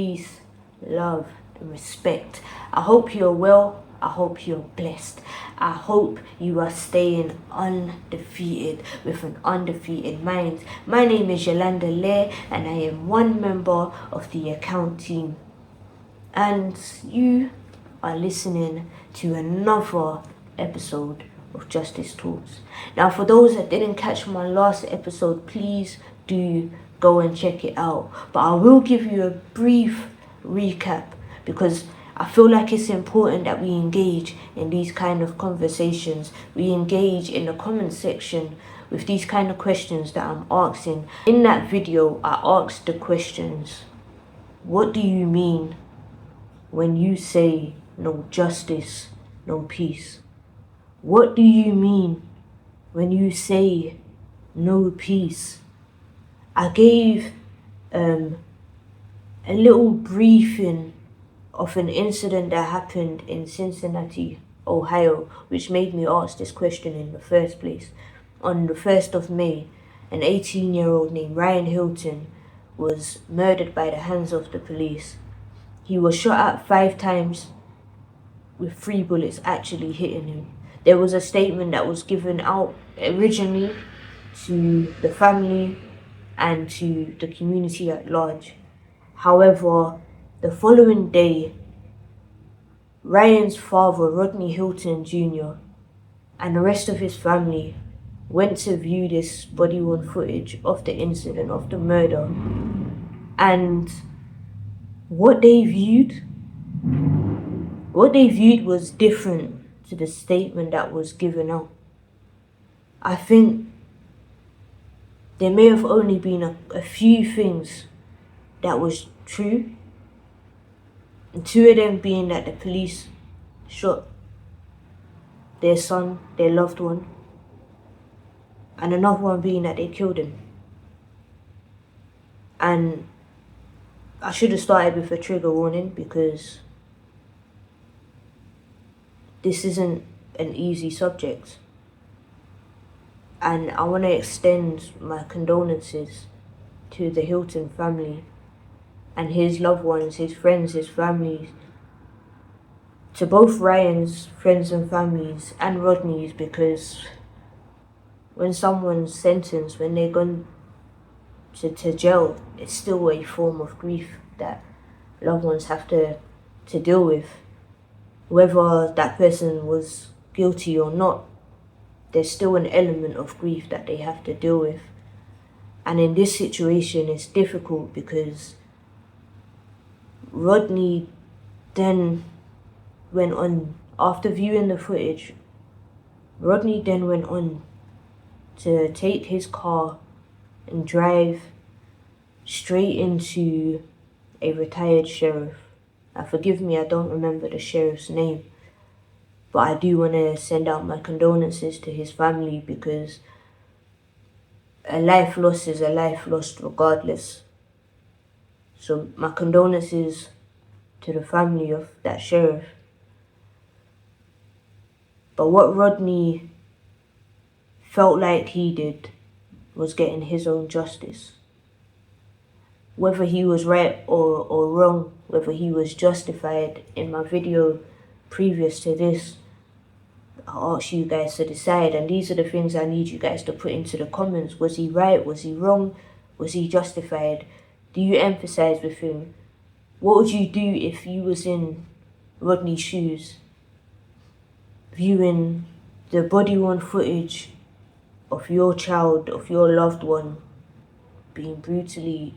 peace, love, and respect. I hope you're well. I hope you're blessed. I hope you are staying undefeated with an undefeated mind. My name is Yolanda Lair and I am one member of the account team. And you are listening to another episode of Justice Talks. Now, for those that didn't catch my last episode, please do go and check it out. But I will give you a brief recap because I feel like it's important that we engage in these kind of conversations. We engage in the comment section with these kind of questions that I'm asking. In that video, I asked the questions, what do you mean when you say no justice, no peace? What do you mean when you say no peace? I gave a little briefing of an incident that happened in Cincinnati, Ohio, which made me ask this question in the first place. On the 1st of May, an 18-year-old named Rodney Hilton was murdered by the hands of the police. He was shot at 5 times with 3 bullets actually hitting him. There was a statement that was given out originally to the family and to the community at large. However, the following day, Ryan's father, Rodney Hilton Jr, and the rest of his family went to view this body-worn footage of the incident, of the murder. And what they viewed was different to the statement that was given out. I think there may have only been a few things that was true, and 2 of them being that the police shot their son, their loved one, and another one being that they killed him. And I should have started with a trigger warning because this isn't an easy subject. And I want to extend my condolences to the Hilton family and his loved ones, his friends, his families, to both Ryan's friends and families and Rodney's, because when someone's sentenced, when they're gone to jail, it's still a form of grief that loved ones have to deal with. Whether that person was guilty or not, there's still an element of grief that they have to deal with. And in this situation, it's difficult because Rodney then went on, after viewing the footage, Rodney then went on to take his car and drive straight into a retired sheriff. Now forgive me, I don't remember the sheriff's name, but I do want to send out my condolences to his family because a life lost is a life lost regardless. So my condolences to the family of that sheriff. But what Rodney felt like he did was getting his own justice. Whether he was right or wrong, whether he was justified, in my video previous to this, I asked you guys to decide, and these are the things I need you guys to put into the comments. Was he right? Was he wrong? Was he justified? Do you empathize with him? What would you do if you was in Rodney's shoes, viewing the body-worn footage of your child, of your loved one, being brutally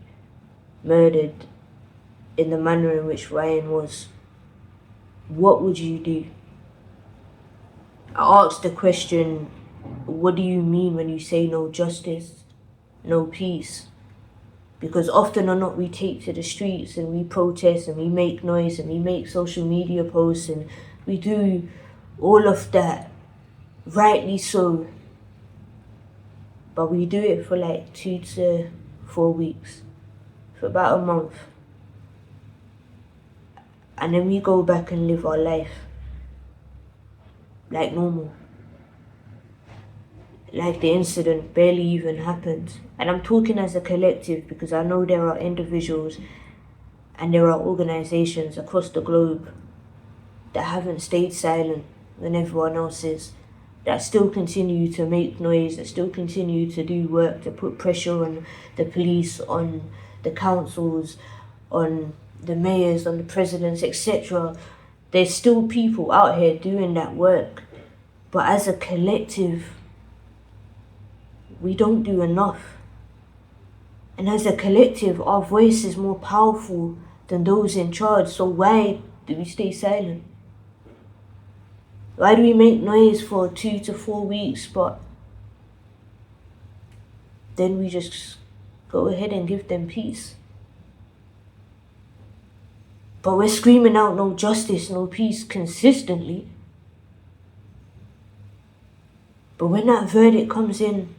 murdered in the manner in which Ryan was? What would you do? I asked the question, what do you mean when you say no justice, no peace? Because often or not, we take to the streets and we protest and we make noise and we make social media posts and we do all of that, rightly so. But we do it for like 2 to 4 weeks, for about a month. And then we go back and live our life like normal. Like the incident barely even happened. And I'm talking as a collective because I know there are individuals And there are organizations across the globe that haven't stayed silent when everyone else is, that still continue to make noise, that still continue to do work to put pressure on the police, on the councils, on the mayors, on the presidents, etc. There's still people out here doing that work. But as a collective, we don't do enough. And as a collective, our voice is more powerful than those in charge. So why do we stay silent? Why do we make noise for 2 to 4 weeks, but then we just go ahead and give them peace? But we're screaming out no justice, no peace consistently. But when that verdict comes in,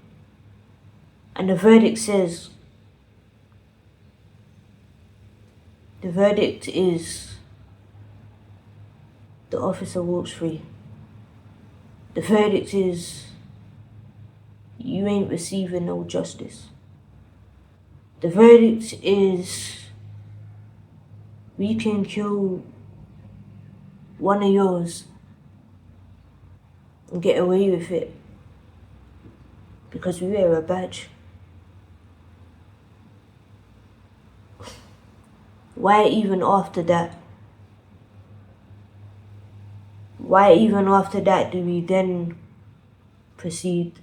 and the verdict says, the verdict is the officer walks free. The verdict is you ain't receiving no justice. The verdict is we can kill one of yours and get away with it because we wear a badge. Why even after that? Why even after that do we then proceed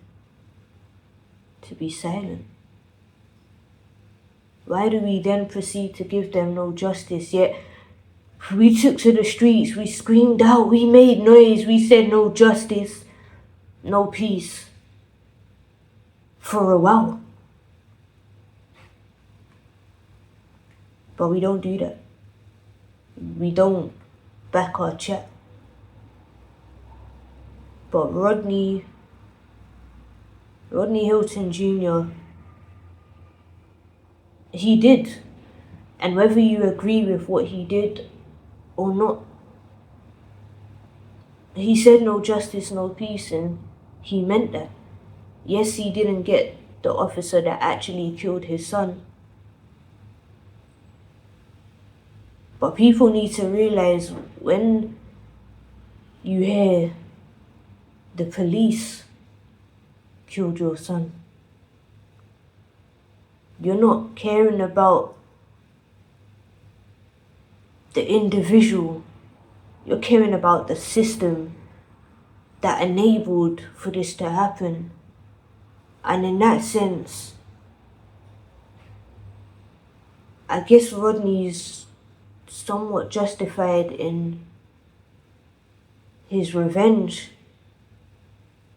to be silent? Why do we then proceed to give them no justice? Yet we took to the streets, we screamed out, we made noise, we said no justice, no peace for a while. But we don't do that. We don't back our chat. But Rodney Hilton Jr, he did. And whether you agree with what he did or not, he said no justice, no peace, and he meant that. Yes, he didn't get the officer that actually killed his son. But people need to realize when you hear the police killed your son, you're not caring about the individual. You're caring about the system that enabled for this to happen. And in that sense, I guess Rodney's somewhat justified in his revenge,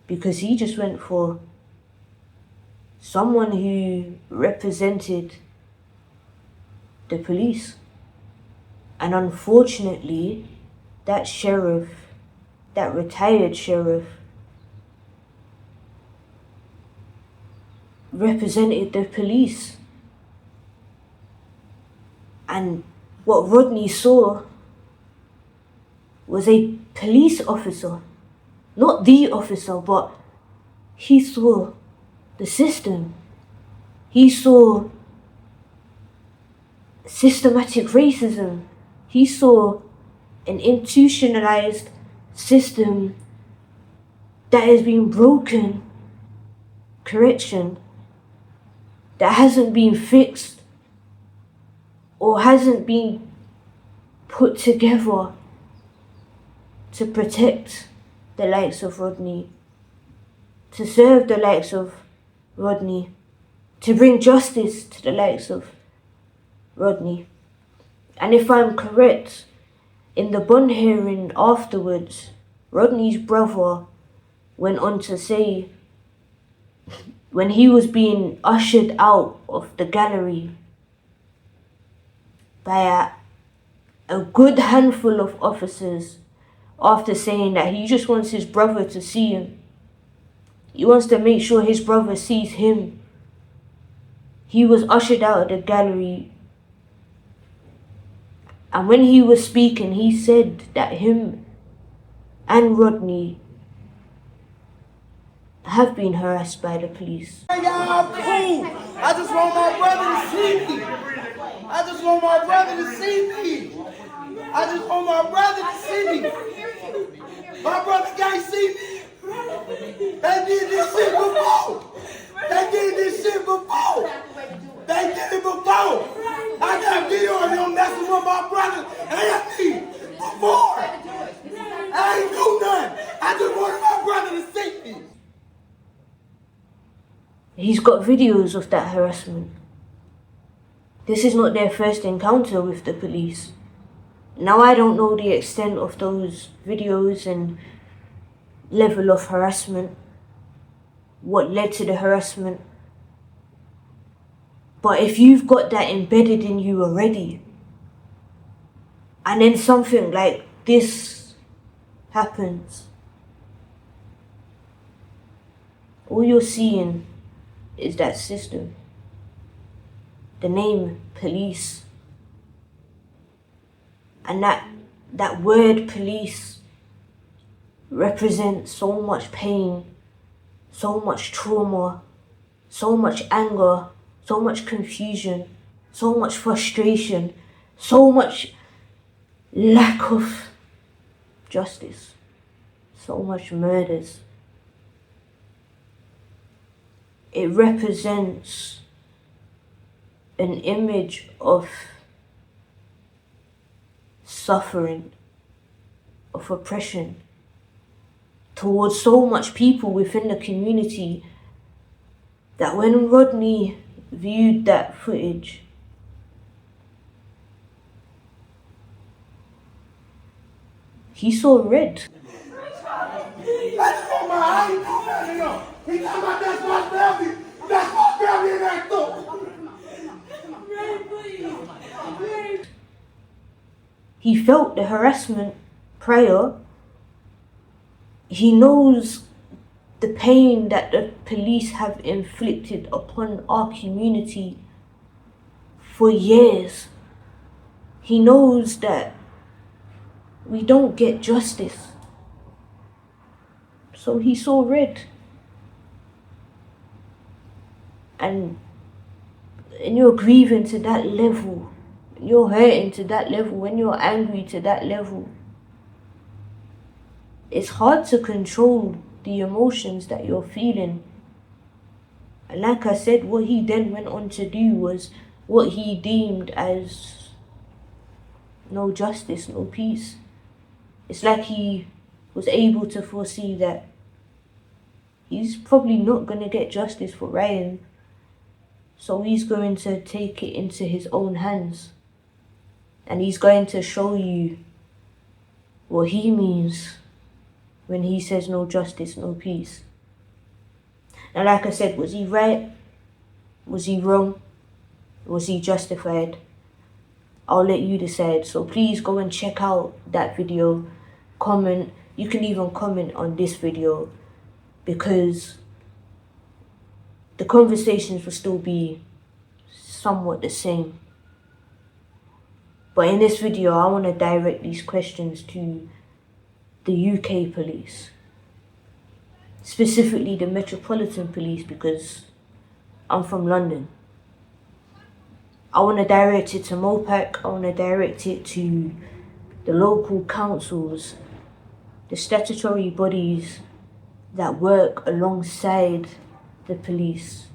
because he just went for someone who represented the police. And unfortunately, that sheriff, that retired sheriff, represented the police. And what Rodney saw was a police officer. Not the officer, but he saw the system. He saw systematic racism. He saw an institutionalized system that has been broken, that hasn't been fixed or hasn't been put together to protect the likes of Rodney, to serve the likes of Rodney, to bring justice to the likes of Rodney. And if I'm correct, in the bond hearing afterwards, Rodney's brother went on to say, when he was being ushered out of the gallery by a good handful of officers, after saying that he just wants his brother to see him, he wants to make sure his brother sees him, he was ushered out of the gallery. And when he was speaking, he said that him and Rodney have been harassed by the police. Hey, y'all cool. I just want my brother to see me. I just want my brother to see me. I just want my brother to see me. My brother can't see me. They did this shit before. They did this shit before. They did it before. I got video of them messing with my brother and me before. I ain't do nothing. I just wanted my brother to see me. He's got videos of that harassment. This is not their first encounter with the police. Now I don't know the extent of those videos and level of harassment, what led to the harassment. But if you've got that embedded in you already, and then something like this happens, all you're seeing is that system. The name police. And that word police represents so much pain, so much trauma, so much anger, so much confusion, so much frustration, so much lack of justice, so much murders. It represents an image of suffering, of oppression towards so much people within the community that when Rodney viewed that footage, he saw red. That's for my ain't no nothing else. He talking about that's my family. That's my family in that too. He felt the harassment prior. He knows the pain that the police have inflicted upon our community for years. He knows that we don't get justice. So he saw red. And you're grieving to that level, you're hurting to that level, when you're angry to that level, it's hard to control the emotions that you're feeling. And like I said, what he then went on to do was what he deemed as no justice, no peace. It's like he was able to foresee that he's probably not going to get justice for Ryan. So he's going to take it into his own hands. And he's going to show you what he means when he says no justice, no peace. And like I said, was he right? Was he wrong? Was he justified? I'll let you decide. So please go and check out that video. Comment. You can even comment on this video, because the conversations will still be somewhat the same. But in this video, I want to direct these questions to the UK police. Specifically the Metropolitan Police, because I'm from London. I want to direct it to Mopac. I want to direct it to the local councils, the statutory bodies that work alongside the police,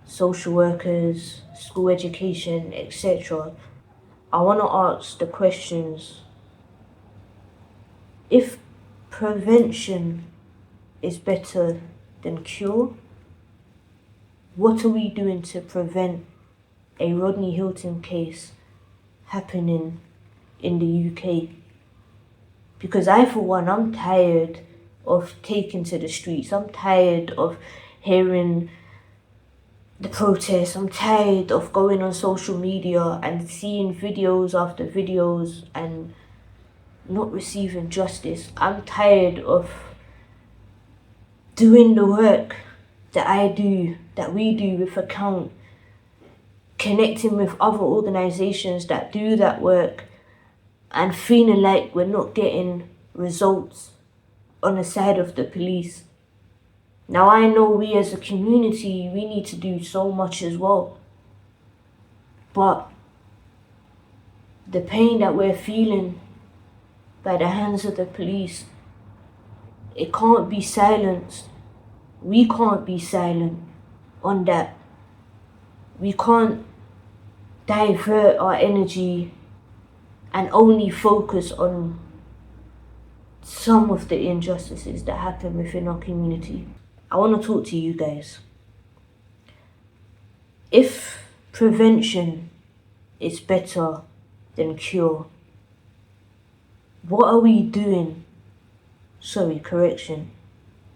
social workers, school education, etc. I want to ask the questions: if prevention is better than cure, what are we doing to prevent a Rodney Hilton case happening in the UK? Because I, for one, I'm tired of taking to the streets. I'm tired of hearing the protests. I'm tired of going on social media and seeing videos after videos and not receiving justice. I'm tired of doing the work that I do, that we do with Account, connecting with other organizations that do that work, and feeling like we're not getting results on the side of the police. Now I know we as a community, we need to do so much as well. But the pain that we're feeling by the hands of the police, it can't be silenced. We can't be silent on that. We can't divert our energy and only focus on some of the injustices that happen within our community. I want to talk to you guys. If prevention is better than cure, what are we doing?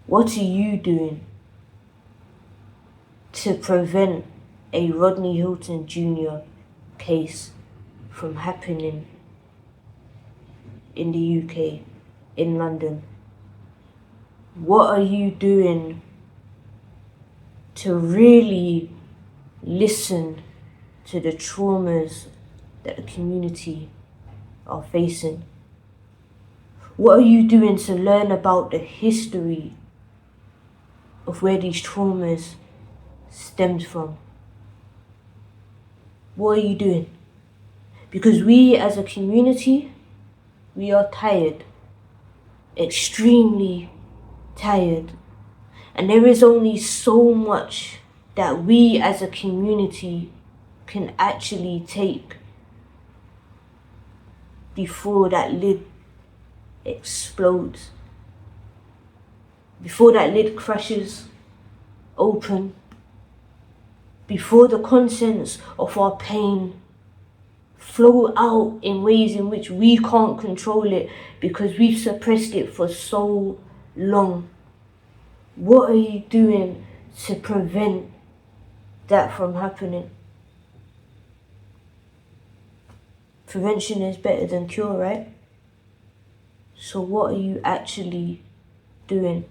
What are you doing to prevent a Rodney Hilton Jr. case from happening in the UK, in London? What are you doing to really listen to the traumas that the community are facing? What are you doing to learn about the history of where these traumas stemmed from? What are you doing? Because we as a community, we are tired, extremely tired. And there is only so much that we as a community can actually take before that lid explodes, before that lid crashes open, before the contents of our pain flow out in ways in which we can't control it because we've suppressed it for so long. What are you doing to prevent that from happening? Prevention is better than cure, right? So what are you actually doing?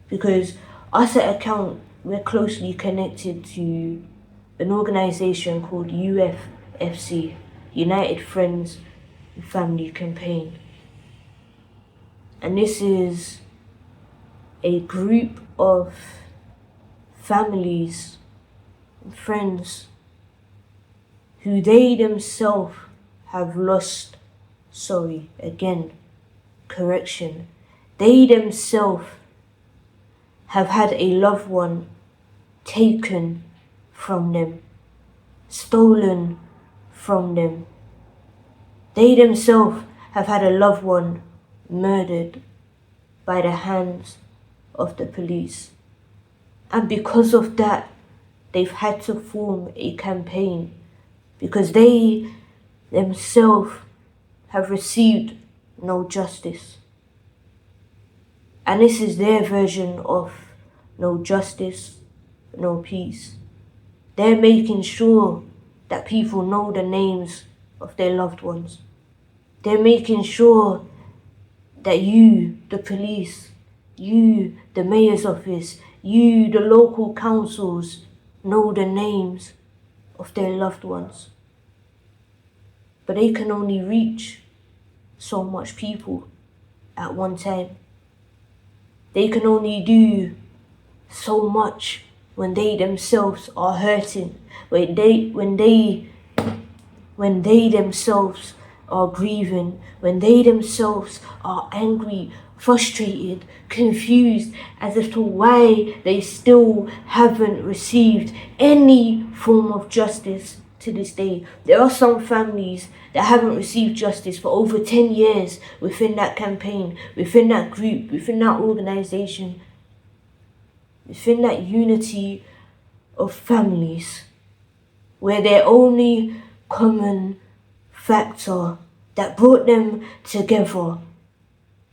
Because us at Account, we're closely connected to an organization called UFFC, United Friends and Family Campaign. And this is a group of families and friends who they themselves have lost, they themselves have had a loved one taken from them, stolen from them. They themselves have had a loved one murdered by the hands of the police. And because of that, they've had to form a campaign because they themselves have received no justice. And this is their version of no justice, no peace. They're making sure that people know the names of their loved ones. They're making sure that you, the police, you, the mayor's office, you, the local councils, know the names of their loved ones. But they can only reach so much people at one time. They can only do so much when they themselves are hurting, when they themselves are grieving, when they themselves are angry, frustrated, confused as to why they still haven't received any form of justice to this day. There are some families that haven't received justice for over 10 years within that campaign, within that group, within that organization, within that unity of families, where their only common factor that brought them together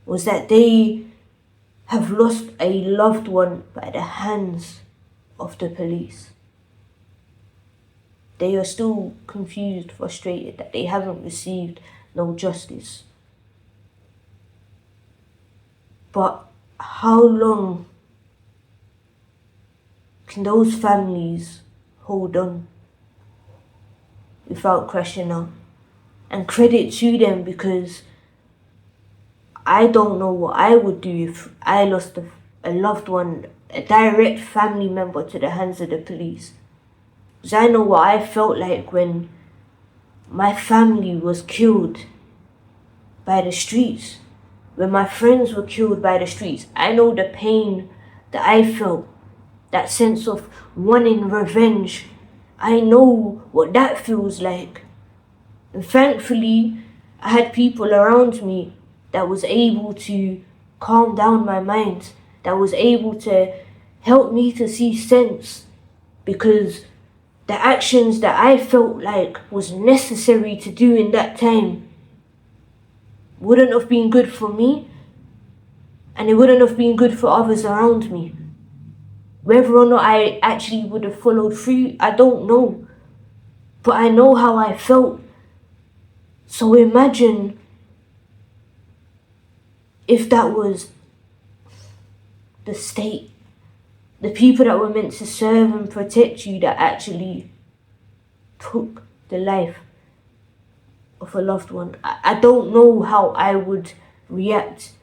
was that they have lost a loved one by the hands of the police. They are still confused, frustrated that they haven't received no justice. But how long can those families hold on without crashing out? And credit to them, because I don't know what I would do if I lost a loved one, a direct family member, to the hands of the police. Because I know what I felt like when my family was killed by the streets. When my friends were killed by the streets. I know the pain that I felt. That sense of wanting revenge. I know what that feels like. And thankfully, I had people around me that was able to calm down my mind. That was able to help me to see sense. Because the actions that I felt like was necessary to do in that time wouldn't have been good for me, and it wouldn't have been good for others around me. Whether or not I actually would have followed through, I don't know. But I know how I felt. So imagine if that was the state, the people that were meant to serve and protect you, that actually took the life of a loved one. I don't know how I would react.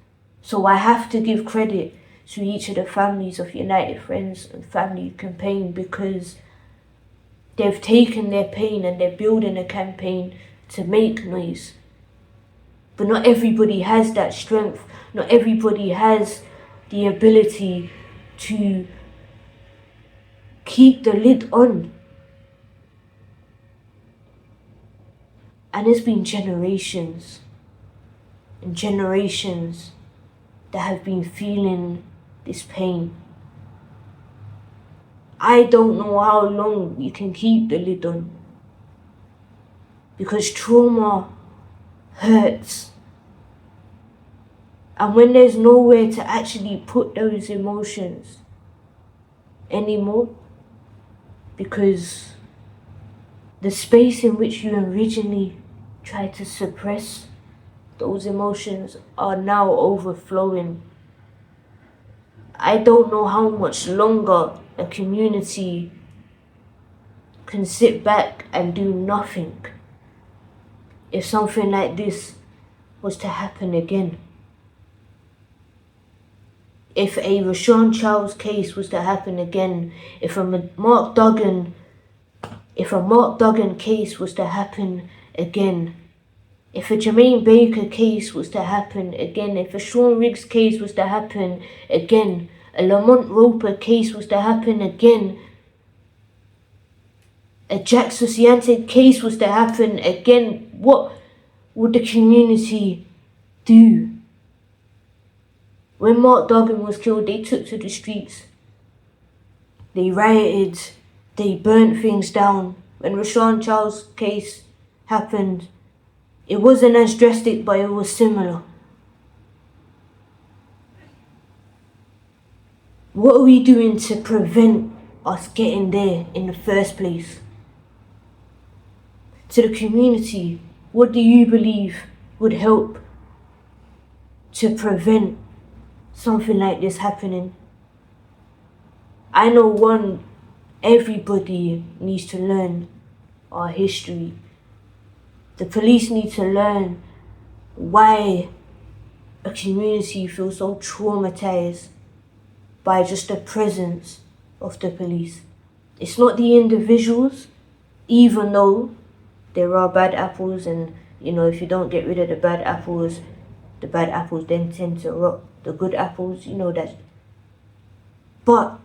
So I have to give credit to each of the families of United Friends and Family Campaign, because they've taken their pain and they're building a campaign to make noise. But not everybody has that strength. Not everybody has the ability to keep the lid on. And it's been generations and generations that have been feeling this pain. I don't know how long you can keep the lid on, because trauma hurts. And when there's nowhere to actually put those emotions anymore, because the space in which you originally tried to suppress those emotions are now overflowing. I don't know how much longer a community can sit back and do nothing if something like this was to happen again. If a Rashawn Charles case was to happen again, if a Mark Duggan case was to happen again, if a Jermaine Baker case was to happen again, if a Sean Riggs case was to happen again, a Lamont Roper case was to happen again, a Jack Susiante case was to happen again, what would the community do? When Mark Duggan was killed, they took to the streets. They rioted. They burnt things down. When Rashawn Charles' case happened, it wasn't as drastic, but it was similar. What are we doing to prevent us getting there in the first place? To the community, what do you believe would help to prevent something like this happening? I know one, everybody needs to learn our history. The police need to learn why a community feels so traumatized by just the presence of the police. It's not the individuals, even though there are bad apples, and if you don't get rid of the bad apples then tend to rot the good apples, that. But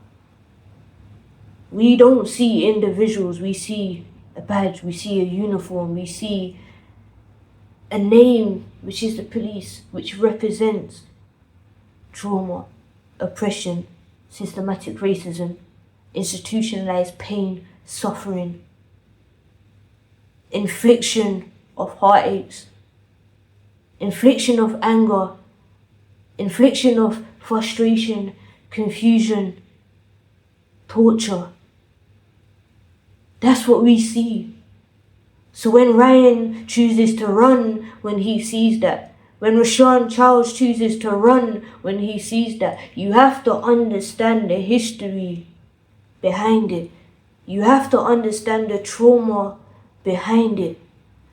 we don't see individuals, we see a badge, we see a uniform, we see a name, which is the police, which represents trauma, oppression, systematic racism, institutionalized pain, suffering, infliction of heartaches, infliction of anger, infliction of frustration, confusion, torture. That's what we see. So when Ryan chooses to run when he sees that, when Rashawn Charles chooses to run when he sees that, you have to understand the history behind it. You have to understand the trauma behind it.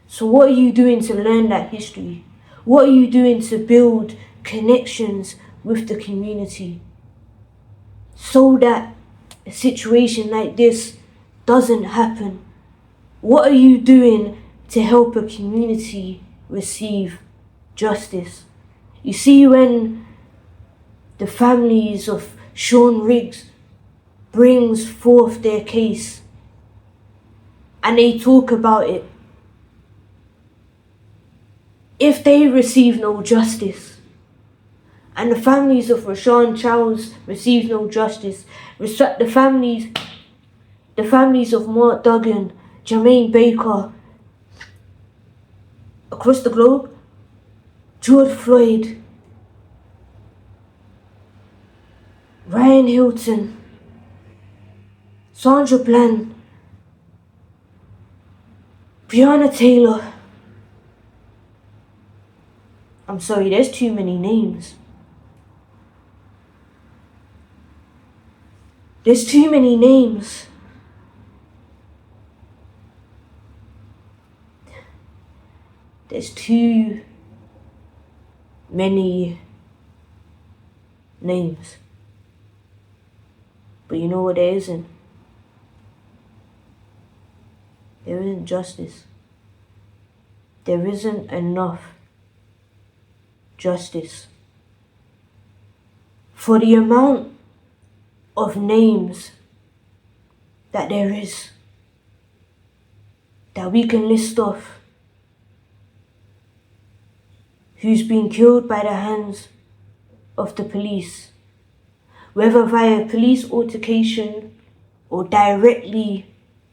So what are you doing to learn that history? What are you doing to build connections with the community so that a situation like this doesn't happen? What are you doing to help a community receive justice? You see, when the families of Sean Riggs brings forth their case and they talk about it, if they receive no justice, and the families of Rashawn Charles receive no justice, the families of Mark Duggan, Jermaine Baker, across the globe, George Floyd, Ryan Hilton, Sandra Bland, Breonna Taylor. I'm sorry, there's too many names. There's too many names. There's too many names. But you know what there isn't? There isn't justice. There isn't enough justice. For the amount of names that there is, that we can list off, who's been killed by the hands of the police, whether via police altercation or directly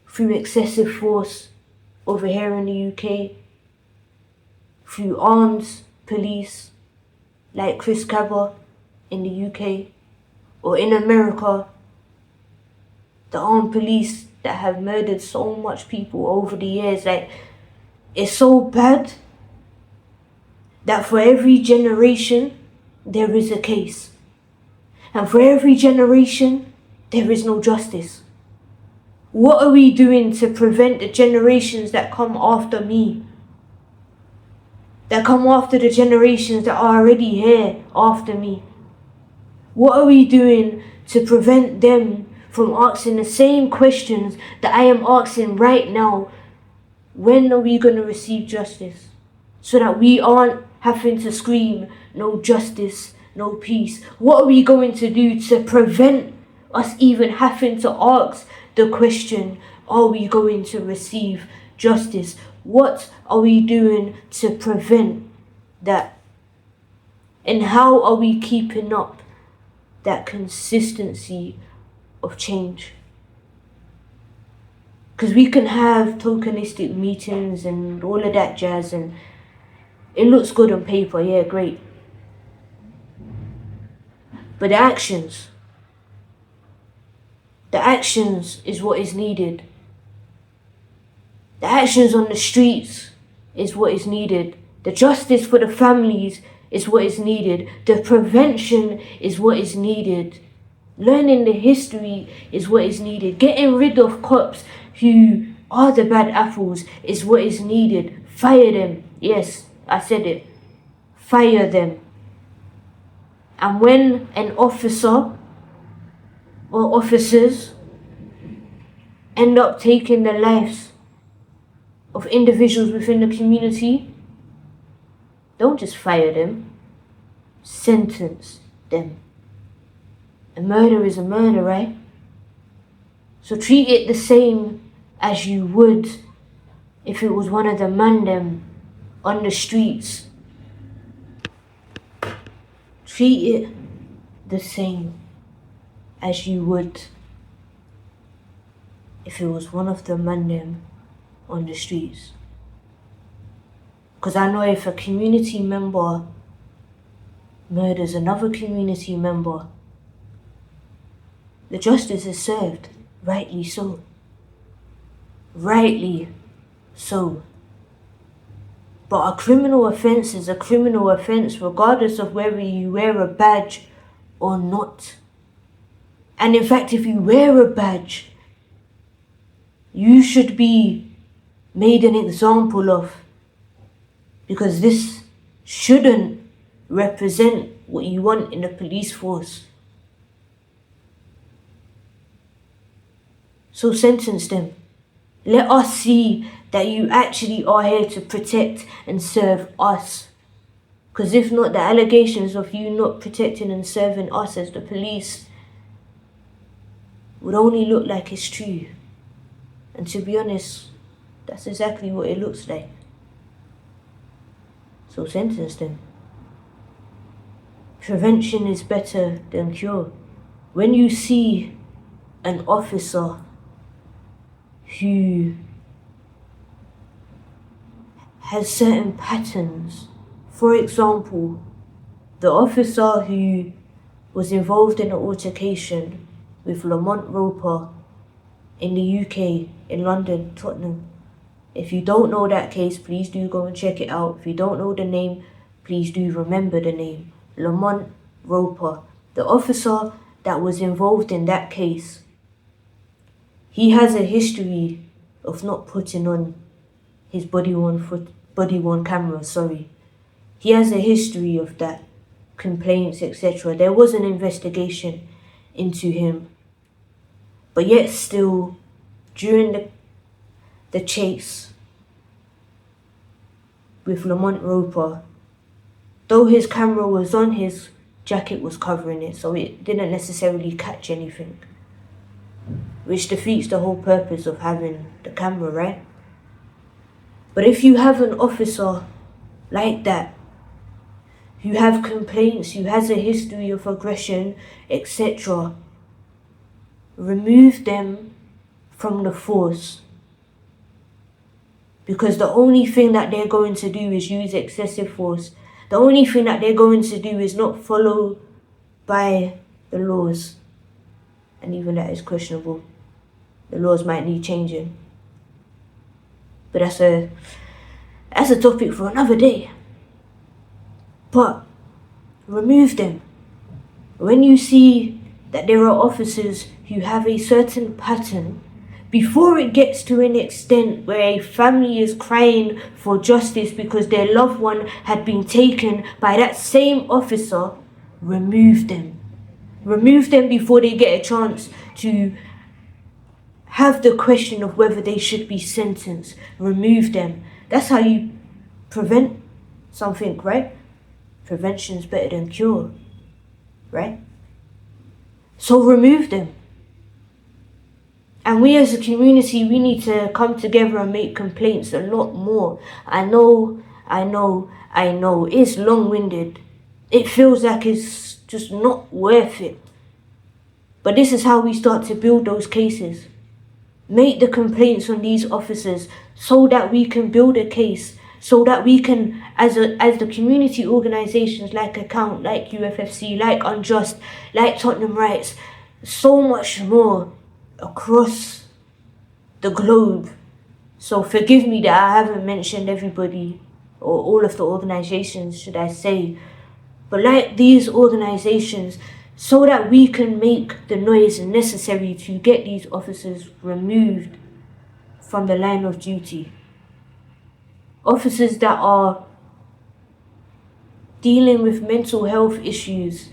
through excessive force over here in the UK, through armed police like Chris Cabba in the UK, or in America, the armed police that have murdered so much people over the years. Like, it's so bad that for every generation there is a case, and for every generation there is no justice. What are we doing to prevent the generations that come after me, that come after the generations that are already here after me? What are we doing to prevent them from asking the same questions that I am asking right now? When are we going to receive justice? So that we aren't having to scream, no justice, no peace. What are we going to do to prevent us even having to ask the question, are we going to receive justice? What are we doing to prevent that? And how are we keeping up that consistency of change? Because we can have tokenistic meetings and all of that jazz, and it looks good on paper, yeah, great. But the actions is what is needed. The actions on the streets is what is needed. The justice for the families is what is needed. The prevention is what is needed. Learning the history is what is needed. Getting rid of cops who are the bad apples is what is needed. Fire them. Yes, I said it. Fire them. And when an officer or officers end up taking the lives of individuals within the community, don't just fire them, sentence them. A murder is a murder, right? So treat it the same as you would if it was one of the man them on the streets. Treat it the same as you would if it was one of the man them on the streets. Because I know if a community member murders another community member, the justice is served, rightly so. Rightly so. But a criminal offence is a criminal offence regardless of whether you wear a badge or not. And in fact, if you wear a badge, you should be made an example of, because this shouldn't represent what you want in the police force. So sentence them. Let us see that you actually are here to protect and serve us. Because if not, the allegations of you not protecting and serving us as the police would only look like it's true. And to be honest, that's exactly what it looks like. So sentence them. Prevention is better than cure. When you see an officer who has certain patterns, for example, the officer who was involved in an altercation with Lamont Roper in the UK, in London, Tottenham. If you don't know that case, please do go and check it out. If you don't know the name, please do remember the name. Lamont Roper, the officer that was involved in that case, he has a history of not putting on his body-worn camera, He has a history of that, complaints, etc. There was an investigation into him. But yet still, during the chase with Lamont Roper, though his camera was on, his jacket was covering it, so it didn't necessarily catch anything, which defeats the whole purpose of having the camera, right? But if you have an officer like that, who have complaints, who has a history of aggression, etc., remove them from the force. Because the only thing that they're going to do is use excessive force. The only thing that they're going to do is not follow by the laws. And even that is questionable. The laws might need changing. But that's a topic for another day. But remove them. When you see that there are officers who have a certain pattern, before it gets to an extent where a family is crying for justice because their loved one had been taken by that same officer, remove them. Remove them before they get a chance to have the question of whether they should be sentenced. Remove them. That's how you prevent something, right? Prevention is better than cure, right? So remove them. And we as a community, we need to come together and make complaints a lot more. I know, it's long-winded. It feels like it's just not worth it. But this is how we start to build those cases. Make the complaints on these officers so that we can build a case, so that we can, as the community organisations like Account, like UFFC, like Unjust, like Tottenham Rights, so much more across the globe. So forgive me that I haven't mentioned everybody or all of the organisations, should I say. But like these organisations, so that we can make the noise necessary to get these officers removed from the line of duty. Officers that are dealing with mental health issues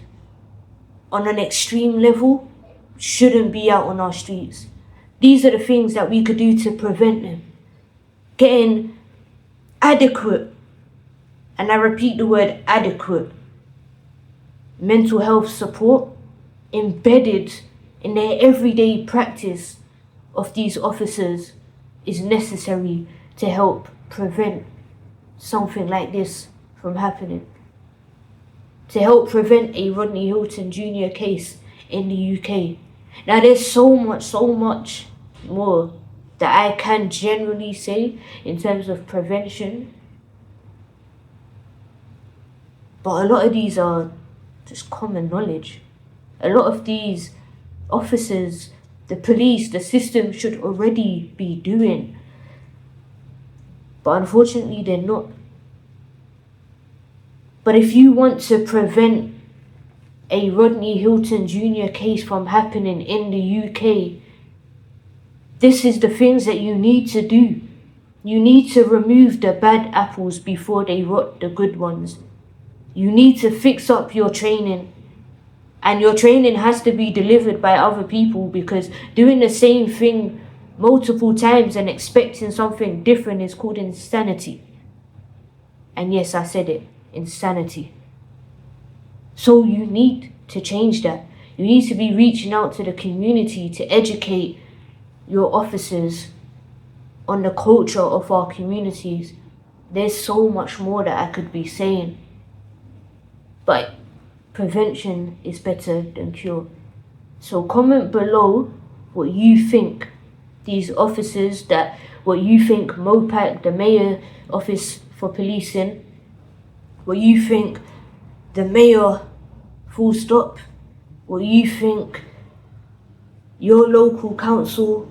on an extreme level shouldn't be out on our streets. These are the things that we could do to prevent them. Getting adequate, and I repeat the word adequate, mental health support embedded in their everyday practice of these officers is necessary to help prevent something like this from happening. To help prevent a Rodney Hilton Jr. case in the UK. Now there's so much more that I can generally say in terms of prevention. But a lot of these are just common knowledge. A lot of these officers, the police, the system should already be doing. But unfortunately they're not. But if you want to prevent a Rodney Hilton Jr. case from happening in the UK, this is the things that you need to do. You need to remove the bad apples before they rot the good ones. You need to fix up your training. And your training has to be delivered by other people, because doing the same thing multiple times and expecting something different is called insanity. And yes, I said it, insanity. So you need to change that. You need to be reaching out to the community to educate your officers on the culture of our communities. There's so much more that I could be saying, but prevention is better than cure. So comment below what you think these officers, what you think MOPAC, the Mayor Office for Policing, what you think the Mayor, full stop, what you think your local council,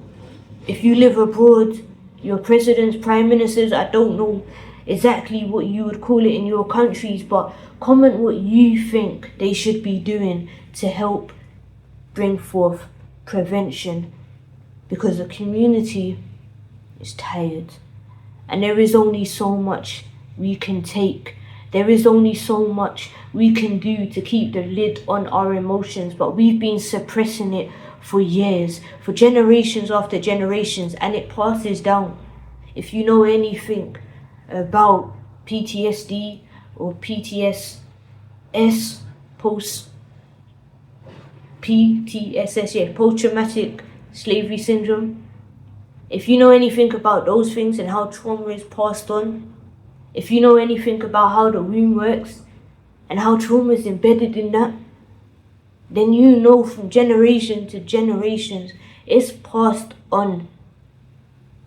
if you live abroad, your presidents, prime ministers, I don't know exactly what you would call it in your countries, but comment what you think they should be doing to help bring forth prevention, because the community is tired and there is only so much we can take. There is only so much we can do to keep the lid on our emotions, but we've been suppressing it for years, for generations after generations, and it passes down. If you know anything about PTSD or PTSS, post-traumatic slavery syndrome, if you know anything about those things and how trauma is passed on, if you know anything about how the womb works and how trauma is embedded in that, then you know from generation to generations it's passed on.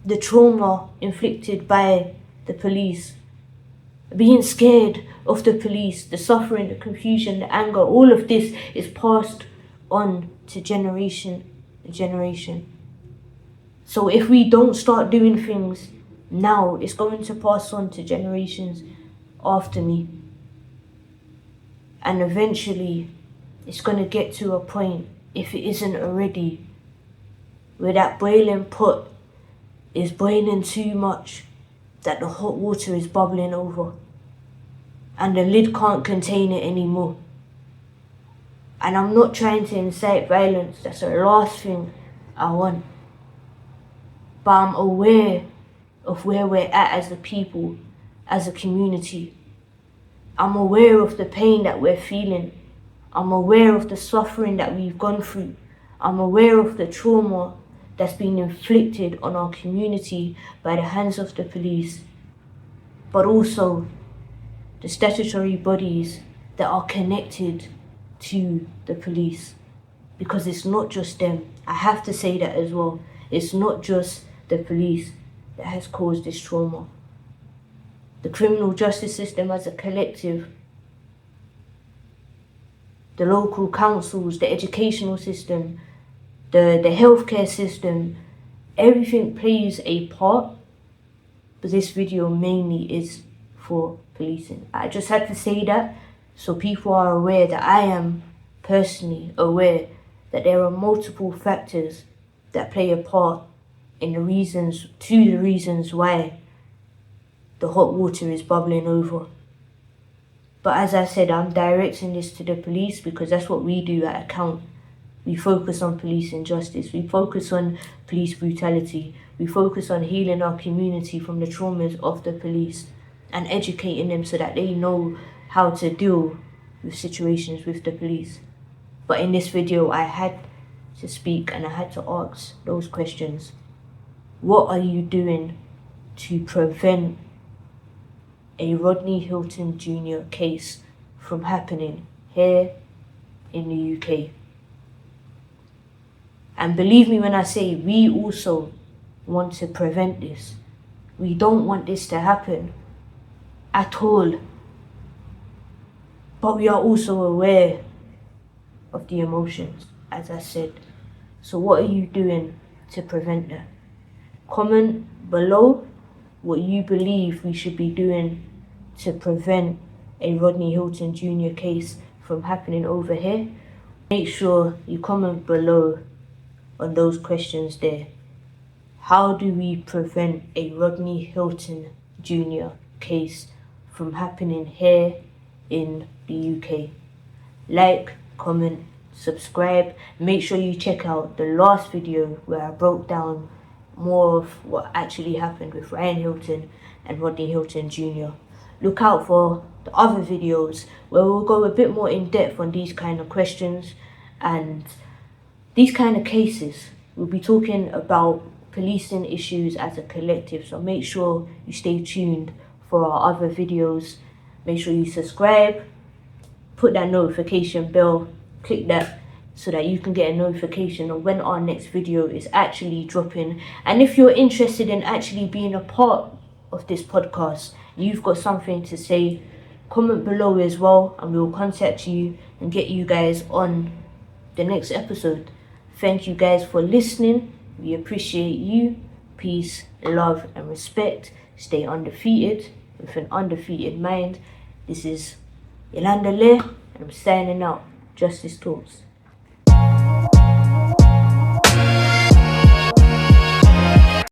The trauma inflicted by the police, being scared of the police, the suffering, the confusion, the anger, all of this is passed on to generation to generation. So if we don't start doing things now, it's going to pass on to generations after me. And eventually, it's going to get to a point, if it isn't already, where that boiling pot is boiling too much, that the hot water is bubbling over and the lid can't contain it anymore. And I'm not trying to incite violence, that's the last thing I want. But I'm aware of where we're at as a people, as a community. I'm aware of the pain that we're feeling. I'm aware of the suffering that we've gone through. I'm aware of the trauma that's been inflicted on our community by the hands of the police, but also the statutory bodies that are connected to the police. Because it's not just them. I have to say that as well. It's not just the police that has caused this trauma. The criminal justice system as a collective, the local councils, the educational system, the healthcare system, everything plays a part. But this video mainly is for policing. I just had to say that so people are aware that I am personally aware that there are multiple factors that play a part in the reasons why the hot water is bubbling over. But as I said, I'm directing this to the police because that's what we do at Account. We focus on police injustice. We focus on police brutality. We focus on healing our community from the traumas of the police and educating them so that they know how to deal with situations with the police. But in this video, I had to speak and I had to ask those questions. What are you doing to prevent a Rodney Hilton Jr. case from happening here in the UK? And believe me when I say we also want to prevent this. We don't want this to happen at all. But we are also aware of the emotions, as I said. So what are you doing to prevent that? Comment below what you believe we should be doing to prevent a Rodney Hilton Jr. case from happening over here. Make sure you comment below on those questions there. How do we prevent a Rodney Hilton Jr. case from happening here in the UK? Like, comment, subscribe. Make sure you check out the last video where I broke down more of what actually happened with Ryan Hilton and Rodney Hilton Jr. Look out for the other videos where we'll go a bit more in depth on these kind of questions and these kind of cases. We'll be talking about policing issues as a collective, so make sure you stay tuned for our other videos. Make sure you subscribe, put that notification bell, click that so that you can get a notification of when our next video is actually dropping. And if you're interested in actually being a part of this podcast, you've got something to say, comment below as well, and we'll contact you and get you guys on the next episode. Thank you guys for listening. We appreciate you. Peace, love, and respect. Stay undefeated with an undefeated mind. This is Yolanda Le, and I'm signing out. Justice Talks.